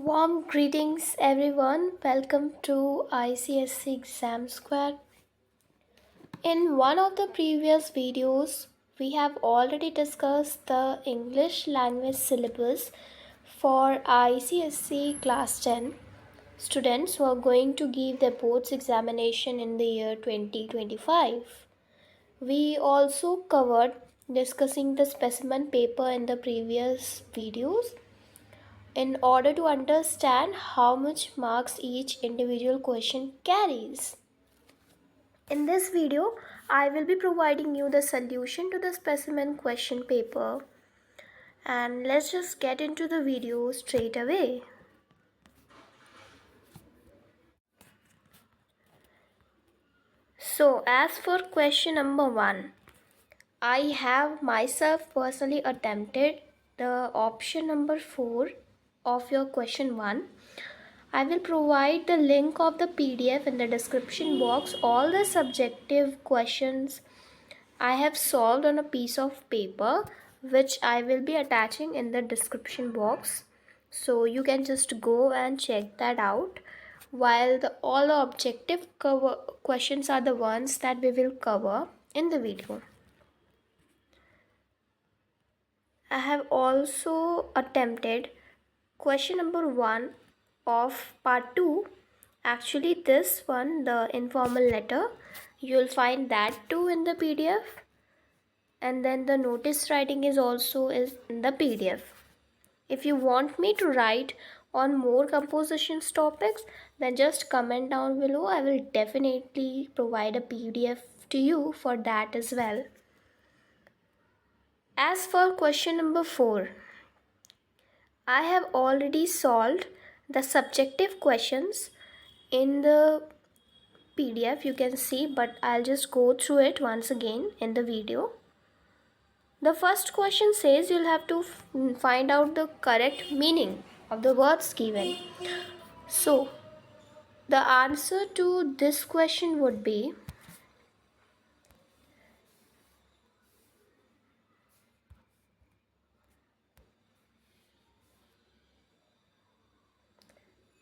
Warm greetings everyone. Welcome to ICSE Exam Square. In one of the previous videos, we have already discussed the English language syllabus for ICSE class 10 students who are going to give their boards examination in the year 2025. We also covered discussing the specimen paper in the previous videos in order to understand how much marks each individual question carries. In this video, I will be providing you the solution to the specimen question paper. And let's just get into the video straight away. So, as for question number 1, I have myself personally attempted the option number 4 of your question 1. I will provide the link of the PDF in the description box. All the subjective questions I have solved on a piece of paper, which I will be attaching in the description box. So you can just go and check that out. While all the objective questions are the ones that we will cover in the video. I have also attempted question number 1 of part 2. Actually, this one, the informal letter, you'll find that too in the PDF. And then the notice writing is also in the PDF. If you want me to write on more compositions topics, then just comment down below. I will definitely provide a PDF to you for that as well. As for question number 4, I have already solved the subjective questions in the PDF, you can see, but I'll just go through it once again in the video. The first question says you'll have to find out the correct meaning of the words given. So, the answer to this question would be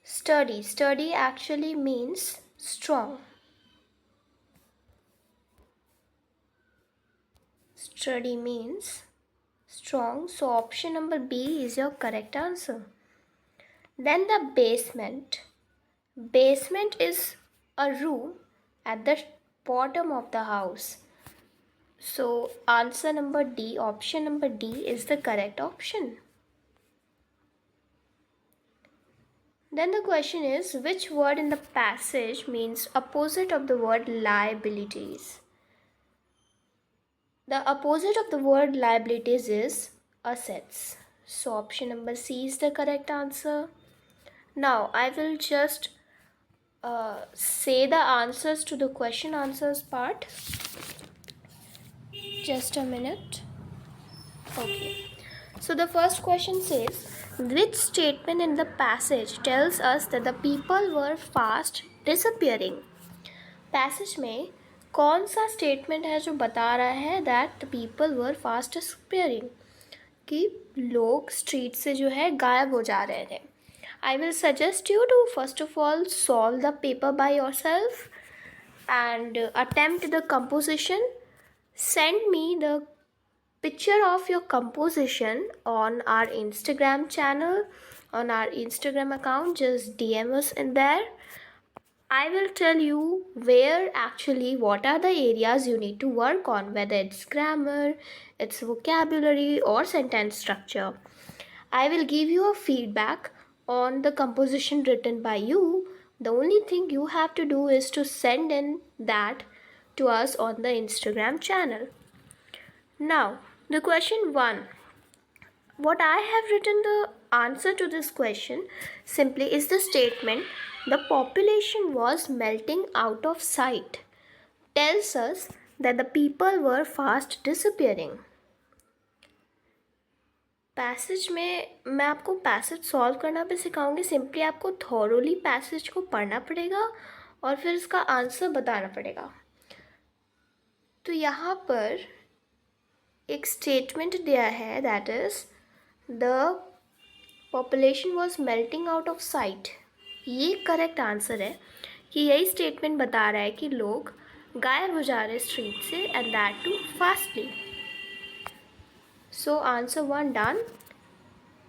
sturdy. Sturdy actually means strong. Sturdy means strong. So option number B is your correct answer. Then the basement. Basement is a room at the bottom of the house. So answer number D, option number D is the correct option. Then the question is, which word in the passage means opposite of the word liabilities? The opposite of the word liabilities is assets. So option number C is the correct answer. Now I will just say the answers to the question answers part. Just a minute. Okay. So the first question says, which statement in the passage tells us that the people were fast disappearing? Passage में कौन सा statement है जो बता रहा है that the people were fast disappearing? कि लोग street से जो है गायब हो जा रहे थे. I will suggest you to first of all solve the paper by yourself and attempt the composition. Send me the picture of your composition on our Instagram channel, on our Instagram account. Just DM us in there. I will tell you what are the areas you need to work on, whether it's grammar, it's vocabulary or sentence structure. I will give you a feedback on the composition written by you. The only thing you have to do is to send in that to us on the Instagram channel. Now, the question 1. What I have written the answer to this question simply is the statement, the population was melting out of sight, tells us that the people were fast disappearing. Passage में मैं आपको passage solve करना भी सिखाऊंगी. Simply आपको thoroughly passage को पढ़ना पड़ेगा और फिर इसका आंसर बताना पड़ेगा. तो यहाँ पर एक स्टेटमेंट दिया है, that is the population was melting out of site. ये करेक्ट आंसर है कि यही स्टेटमेंट बता रहा है कि लोग गायब हो जा रहे स्ट्रीट से, and that too fastly. So answer 1 done.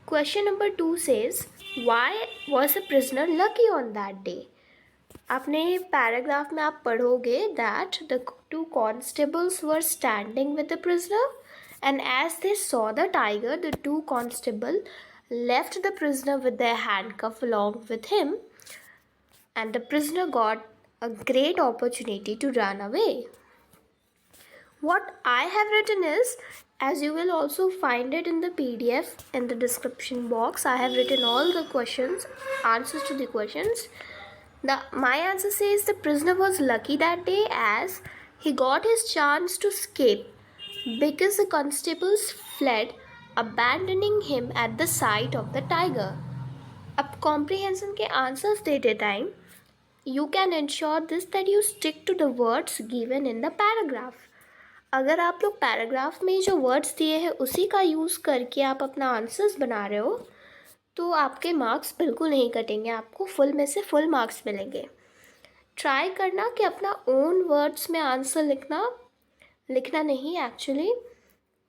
Question number 2 says why was a prisoner lucky on that day. अपने पैराग्राफ में आप पढ़ोगे that the 2 constables were standing with the prisoner, and as they saw the tiger, the 2 constable left the prisoner with their handcuff along with him, and the prisoner got a great opportunity to run away. What I have written is, as you will also find it in the PDF in the description box, I have written all the questions, answers to the questions. My answer says the prisoner was lucky that day as he got his chance to escape because the constables fled, abandoning him at the sight of the tiger. अब comprehension के answers देते time you can ensure this that you stick to the words given in the paragraph. अगर आप लोग paragraph में जो words दिए हैं उसी का यूज़ करके आप अपना आंसर्स बना रहे हो तो आपके मार्क्स बिल्कुल नहीं कटेंगे, आपको फुल में से फुल मार्क्स मिलेंगे। ट्राई करना कि अपना ओन वर्ड्स में आंसर लिखना नहीं एक्चुअली,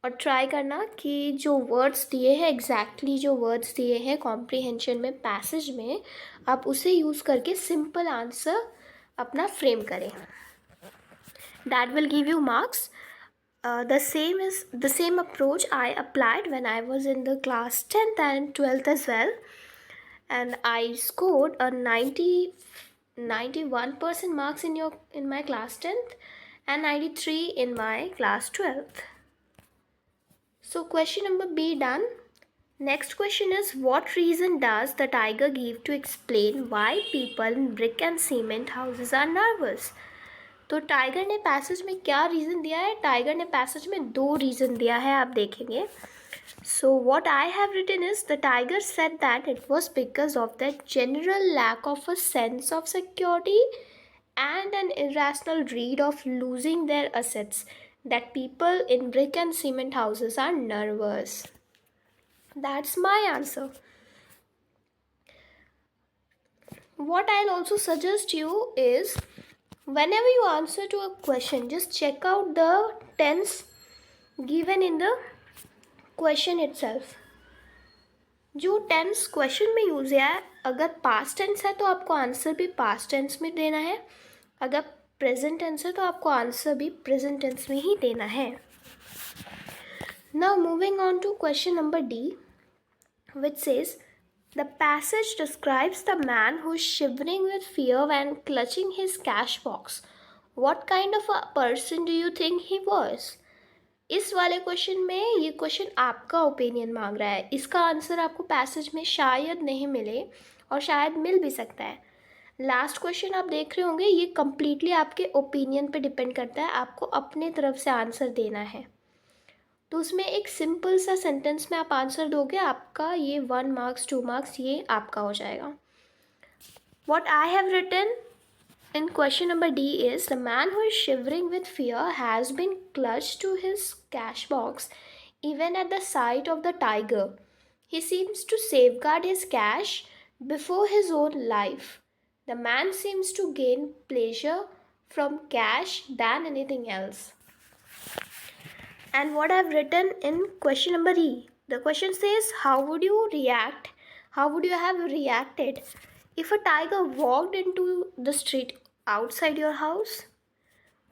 और ट्राई करना कि जो वर्ड्स दिए हैं एग्जैक्टली जो वर्ड्स दिए हैं कॉम्प्रीहेंशन में पैसेज में आप उसे यूज़ करके सिंपल आंसर अपना फ्रेम करें। That will give you marks. The same approach I applied when I was in the class 10th and 12th as well, and I scored a 91% marks in my class 10th and 93 in my class 12th. So question number B done. Next question is, what reason does the tiger give to explain why people in brick and cement houses are nervous? तो tiger ने passage में क्या reason दिया है? Tiger ने passage में 2 reason दिया है, आप देखेंगे. So what I have written is the tiger said that it was because of the general lack of a sense of security and an irrational dread of losing their assets that people in brick and cement houses are nervous. That's my answer. What I'll also suggest you is, whenever you answer to a question, just check out the tense given in the question itself. जो tense question में use है, अगर past tense है तो आपको answer भी past tense में देना है, अगर प्रेजेंट टेंस है तो आपको आंसर भी प्रेजेंट टेंस में ही देना है. Now moving on to question number D, which says the passage describes the man who is shivering with fear when clutching his cash box. What kind of a person do you think he was? इस वाले question में ये question आपका opinion मांग रहा है. इसका answer आपको पैसेज में शायद नहीं मिले और शायद मिल भी सकता है. लास्ट क्वेश्चन आप देख रहे होंगे, ये कम्प्लीटली आपके ओपिनियन पे डिपेंड करता है, आपको अपने तरफ से आंसर देना है. तो उसमें एक सिंपल सा सेंटेंस में आप आंसर दोगे, आपका ये 1 मार्क्स 2 मार्क्स ये आपका हो जाएगा. What I have written in question number D is, the man who is shivering with fear has been clutched to his cash box even at the sight of the tiger. He seems to safeguard his cash before his own life. The man seems to gain pleasure from cash than anything else. And what I've written in question number E, the question says, how would you react? How would you have reacted if a tiger walked into the street outside your house?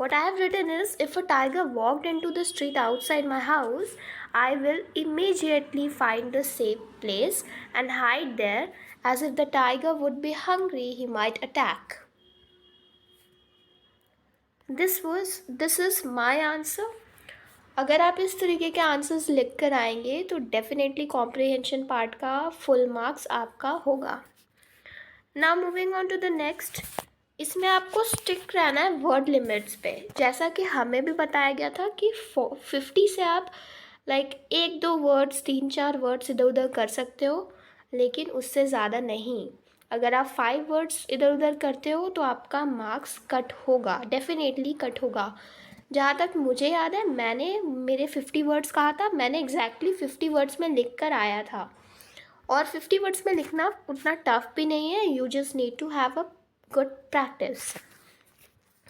What I have written is, if a tiger walked into the street outside my house, I will immediately find a safe place and hide there, as if the tiger would be hungry, he might attack. This is my answer. अगर आप इस तरीके के answers लिख कर आएंगे तो definitely comprehension part का फुल मार्क्स आपका होगा. Now moving on to the next, इसमें आपको स्टिक रहना है वर्ड लिमिट्स पे. जैसा कि हमें भी बताया गया था कि 50 से आप लाइक 1-2 वर्ड्स 3-4 वर्ड्स इधर उधर कर सकते हो, लेकिन उससे ज़्यादा नहीं. अगर आप 5 वर्ड्स इधर उधर करते हो तो आपका मार्क्स कट होगा, डेफिनेटली कट होगा. जहाँ तक मुझे याद है, मैंने मेरे 50 वर्ड्स कहा था, मैंने एग्जैक्टली 50 वर्ड्स में लिख कर आया था. और 50 वर्ड्स में लिखना उतना टफ भी नहीं है. You just need to have a good practice.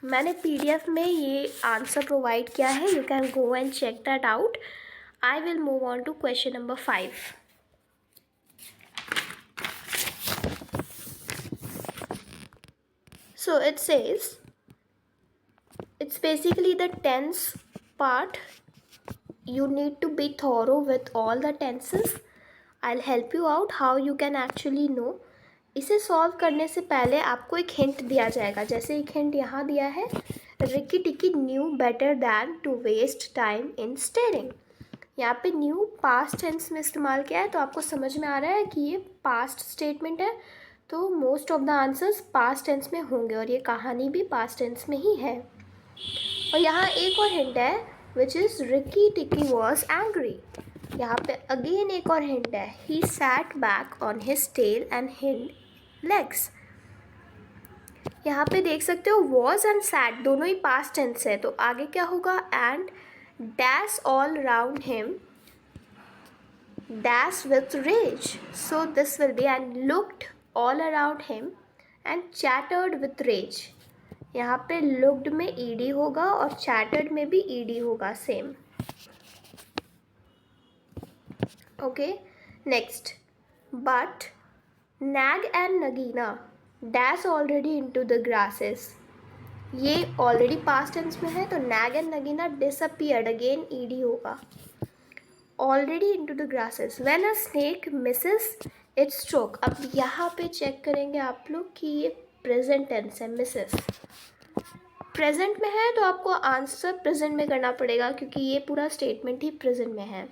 मैंने PDF में ये आंसर प्रोवाइड किया है. You can go and check that out. I will move on to question number 5. So it says, it's basically the tense part. You need to be thorough with all the tenses. I'll help you out how you can actually know. इसे solve करने से पहले आपको एक hint दिया जाएगा. जैसे एक हिंट यहाँ दिया है, Rikki Tikki knew better than to waste time in staring. यहाँ पे न्यू पास्ट टेंस में इस्तेमाल किया है, तो आपको समझ में आ रहा है कि ये पास्ट स्टेटमेंट है. तो most of the answers past tense में होंगे और ये कहानी भी पास्ट टेंस में ही है. और यहाँ एक और हिंट है, which is Rikki Tikki was angry. यहाँ पे अगेन एक और हिंट है, he sat back on his tail and hind legs. यहाँ पे देख सकते हो वॉज एंड सैट दोनों ही पास्ट टेंस है, तो आगे क्या होगा, and dash all round him dash with rage. So this will be and looked all around him and chattered with rage. यहाँ पे looked में ed होगा और chattered में भी ed होगा same. Okay, next. But Nag and Nagina dash already into the grasses. ये already past tense में है, तो Nag and Nagina disappeared, again ed होगा. Already into the grasses. When a snake misses its stroke. अब यहाँ पे check करेंगे आप लोग कि ये प्रेजेंट टेंस है. मिसेस प्रेजेंट में है, तो आपको आंसर प्रेजेंट में करना पड़ेगा क्योंकि ये पूरा स्टेटमेंट ही प्रेजेंट में है.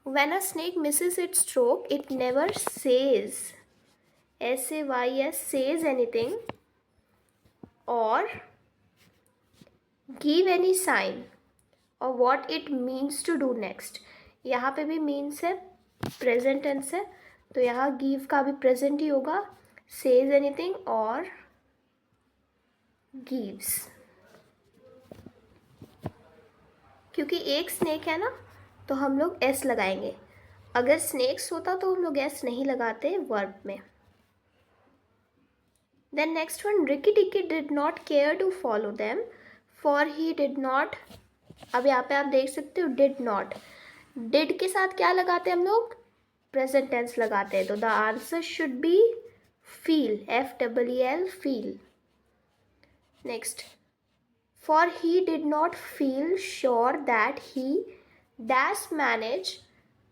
When a snake misses its stroke, it never says, says anything or give any sign or what it means to do next. यहाँ पे भी मीन्स है, प्रेजेंट टेंस है, तो यहाँ गिव का भी प्रेजेंट ही होगा. सेज एनीथिंग और गिव्स. क्योंकि एक स्नेक है ना, तो हम लोग एस लगाएंगे. अगर स्नेक्स होता तो हम लोग एस नहीं लगाते वर्ब में. Then next one, Rikki Tikki did not care to follow them for he did not. अब यहाँ पे आप देख सकते हो डिड नॉट. डिड के साथ क्या लगाते हैं हम लोग, प्रेजेंट टेंस लगाते हैं, तो the answer should be feel, FEEL, feel. Next, for he did not feel sure that he dash manage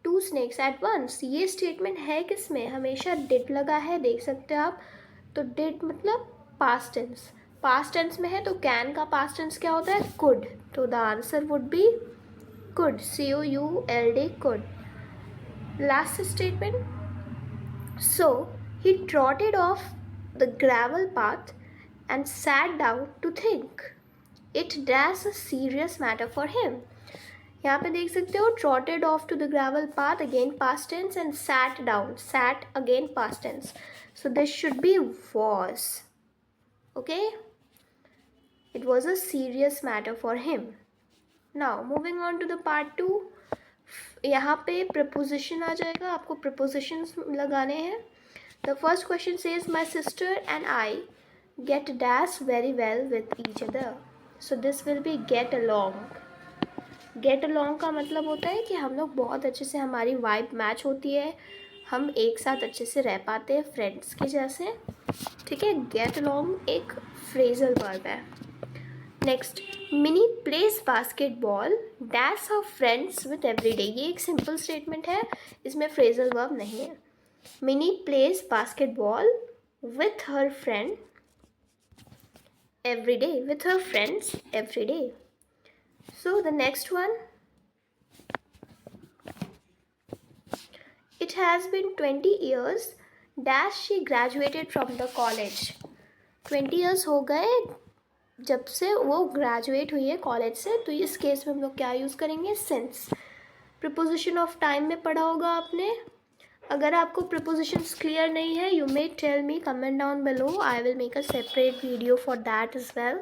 2 snakes at once. ये स्टेटमेंट है किसमें, हमेशा डिड लगा है, देख सकते हो आप. तो डिड मतलब पास्ट टेंस, पास्ट टेंस में है, तो कैन का पास्ट टेंस क्या होता है, कुड. तो the answer would B could, COULD, could. Last statement. So he trotted off the gravel path and sat down to think. It was a serious matter for him. यहाँ पे देख सकते हो trotted off to the gravel path, again past tense, and sat down, sat again past tense. So this should be was. Okay, it was a serious matter for him. Now moving on to the part 2. यहाँ पे preposition आ जाएगा, आपको prepositions लगाने हैं. The first question says, my sister and I get dash very well with each other. So this will be get along. Get along का मतलब होता है कि हम लोग बहुत अच्छे से, हमारी वाइब मैच होती है, हम एक साथ अच्छे से रह पाते हैं फ्रेंड्स के जैसे. ठीक है, get along एक फ्रेजल वर्ब है. Next, mini plays basketball dash her friends with everyday. ये एक सिंपल स्टेटमेंट है, इसमें फ्रेजल वर्ब नहीं है. Mini plays basketball with her friend every day, with her friends every day. So the next one, it has been 20 years dash she graduated from the college. 20 years हो गए जब से वो ग्रेजुएट हुई है कॉलेज से. तो इस केस में हम लोग क्या यूज़ करेंगे, सिंस. प्रीपोजिशन ऑफ टाइम में पढ़ा होगा आपने. अगर आपको प्रीपोजिशंस क्लियर नहीं है, you may tell me, comment down below, I will make a separate video for that as well.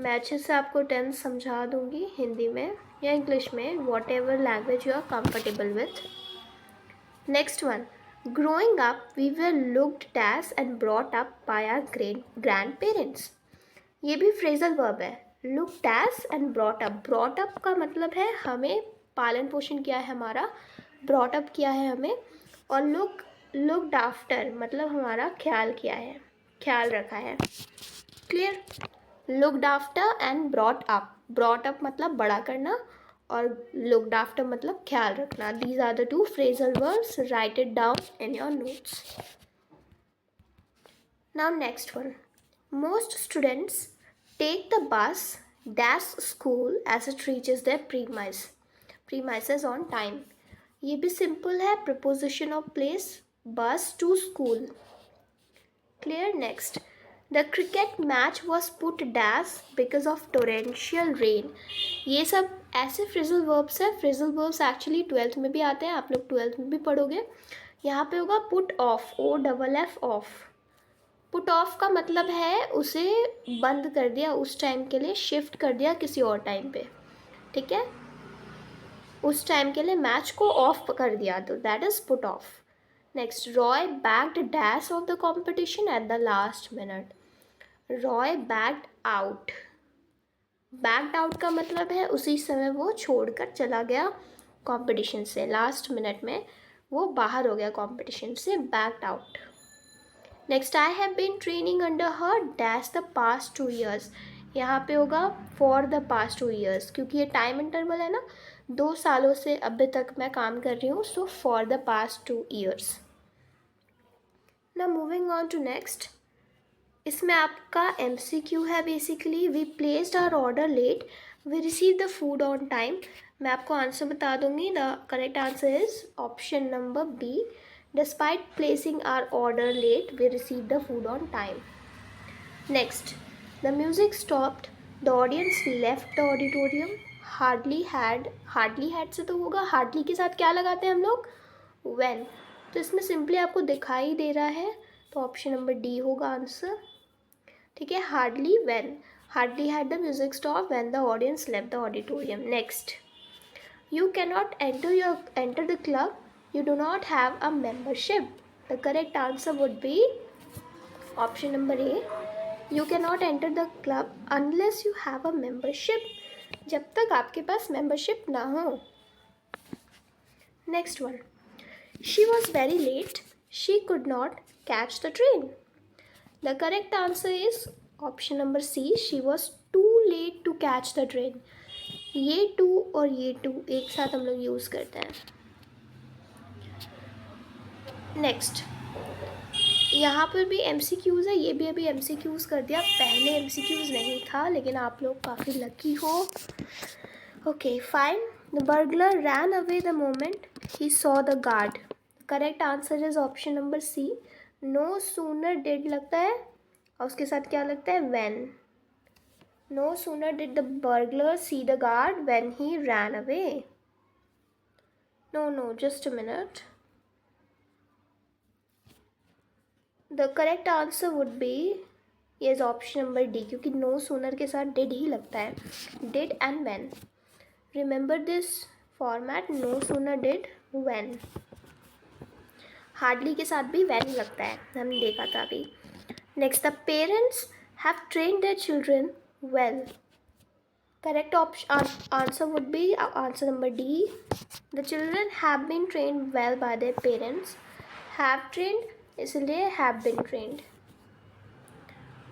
मैं अच्छे से आपको टेंस समझा दूँगी हिंदी में या इंग्लिश में, whatever language you are comfortable with. Next one, Growing up, we were looked at and brought up by our grandparents. ये भी फ्रेजल वर्ब है. Looked at and brought up. Brought up का मतलब है हमें पालन पोषण किया है हमारा, brought up किया है हमें, और looked after मतलब हमारा ख्याल किया है, ख्याल रखा है. Clear? Looked after and brought up. Brought up मतलब बड़ा करना और looked after मतलब ख्याल रखना. These are the two phrasal verbs. Write it down in your notes. Now next one. Most students take the bus dash school as it reaches their premises on time. ये भी simple है. Preposition of place, bus to school. Clear? Next. The cricket match was put dash because of torrential rain. ये सब ऐसे phrasal verbs है. Phrasal verbs actually 12th में भी आते हैं, आप लोग 12th में भी पढ़ोगे. यहाँ पे होगा put off, OFF off. Put off का मतलब है उसे बंद कर दिया, उस टाइम के लिए शिफ्ट कर दिया किसी और टाइम पे. ठीक है, उस टाइम के लिए मैच को ऑफ कर दिया, तो that is put off. Next. Roy backed dash of the competition at the last minute. Roy backed out. Backed out का मतलब है उसी समय वो छोड़कर चला गया कंपटीशन से. लास्ट मिनट में वो बाहर हो गया कंपटीशन से. Backed out. Next. I have been training under her dash the past 2 years. यहाँ पे होगा फॉर द पास्ट 2 years, क्योंकि ये टाइम इंटरवल है ना, 2 सालों से अभी तक मैं काम कर रही हूँ. So for the past 2 years. Now moving on to next. इसमें आपका MCQ है basically. We placed our order late, we receive the food on time. मैं आपको आंसर बता दूंगी. The correct answer is option number B. Despite placing our order late, we receive the food on time. Next. The music stopped, the audience left the auditorium. Hardly had से तो होगा, hardly के साथ क्या लगाते हैं हम लोग? व्हेन. तो इसमें सिंपली आपको दिखाई दे रहा है, तो ऑप्शन नंबर डी होगा आंसर. ठीक है, hardly had the music stop when the audience left the auditorium. Next. You can not enter the club, you do not have a membership. The correct answer would be option number A. You can not enter the club unless you have a membership. जब तक आपके पास membership ना हो. Next one. She was very late, she could not catch the train. The correct answer is option number C. She was too late to catch the train. ये too और ये to एक साथ हम लोग यूज़ करते हैं. नेक्स्ट. यहाँ पर भी MCQs है, ये भी अभी MCQs कर दिया. पहले MCQs नहीं था, लेकिन आप लोग काफ़ी लकी हो. Okay fine. The burglar ran away the moment he saw the guard. Correct answer is option number C. No sooner did लगता है और उसके साथ क्या लगता है? When. No sooner did the burglar see the guard when he ran away. No just a minute. The correct answer would be is option number D, क्योंकि no sooner के साथ डिड ही लगता है. Did and when. Remember this format. No sooner did when. Hardly के साथ भी when लगता है, हमने देखा था अभी. Next. The parents have trained their children well. Correct answer would be answer number D. The children have been trained well by their parents. Have trained इसलिए have been trained.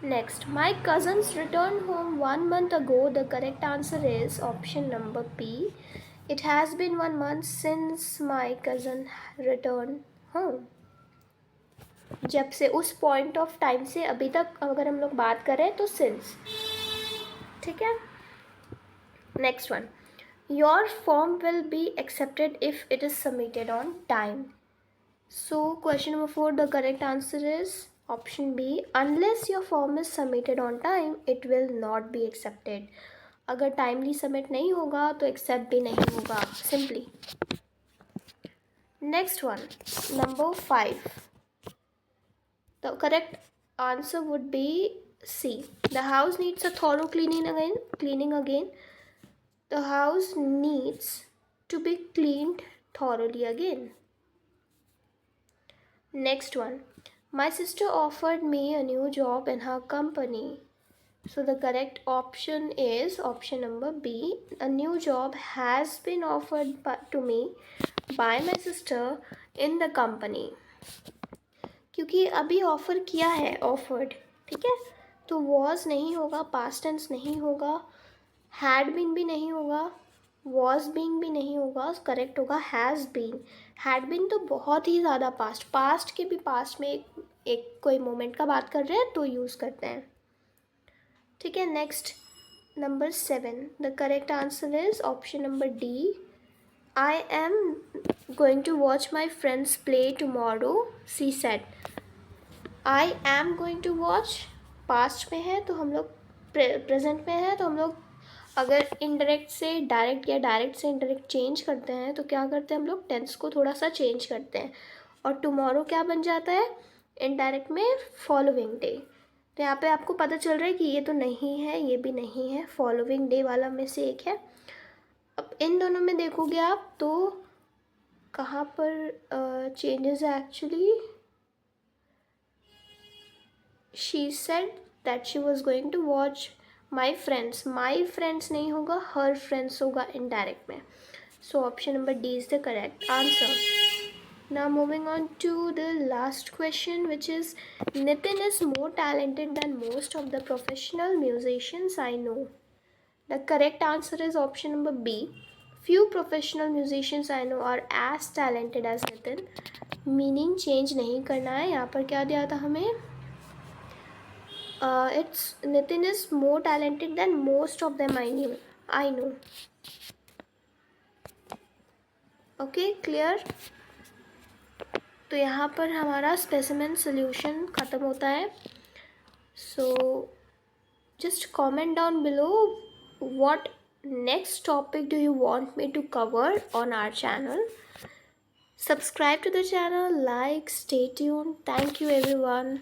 Next. My cousins return home 1 month ago. The correct answer is option number P. It has been 1 month since my cousin return home. जब से, उस point of time से अभी तक अगर हम लोग बात करें तो सिंस. ठीक है. Next one. Your form will be accepted if it is submitted on time. So question number 4, the correct answer is option B. Unless your form is submitted on time, it will not be accepted. अगर timely submit नहीं होगा तो accept भी नहीं होगा, simply. Next one, number 5. The correct answer would B C. The house needs a thorough cleaning again. The house needs to be cleaned thoroughly again. Next one. My sister offered me a new job in her company. So the correct option is option number B. A new job has been offered to me by my sister in the company. क्योंकि अभी offer किया है, offered, ठीक है, तो was नहीं होगा, past tense नहीं होगा, हैड बीन भी नहीं होगा, वॉज बीइंग भी नहीं होगा, करेक्ट होगा हैज़ बीन। हैड बीन तो बहुत ही ज़्यादा पास्ट, पास्ट के भी पास्ट में एक कोई मोमेंट का बात कर रहे हैं तो यूज़ करते हैं, ठीक है। Next number 7, the correct answer is option number D. I am going to watch my friends play tomorrow, she said. I am going to watch past में है तो हम लोग, प्रेजेंट में है तो हम लोग अगर इनडायरेक्ट से डायरेक्ट या डायरेक्ट से इनडायरेक्ट चेंज करते हैं तो क्या करते हैं हम लोग, टेंस को थोड़ा सा चेंज करते हैं और टुमारो क्या बन जाता है इनडायरेक्ट में, फॉलोइंग डे। तो यहाँ पे आपको पता चल रहा है कि ये तो नहीं है, ये भी नहीं है, फॉलोइंग डे वाला में से एक है। अब इन दोनों में देखोगे आप तो कहाँ पर चेंजेस है actually. she said that she was going to watch my friends, my friends नहीं होगा, her friends होगा indirect में। So option number D is the correct answer. Now moving on to the last question, which is Nitin is more talented than most of the professional musicians I know. The correct answer is option number B. Few professional musicians I know are as talented as Nitin. Meaning change नहीं करना है, यहाँ पर क्या दिया था हमें, it's Nitin is more talented than most of them I know. Okay, clear? तो यहाँ पर हमारा स्पेसिमेन सोल्यूशन ख़त्म होता है। So just comment down below what next topic do you want me to cover on our channel. Subscribe to the channel, like, stay tuned. Thank you everyone.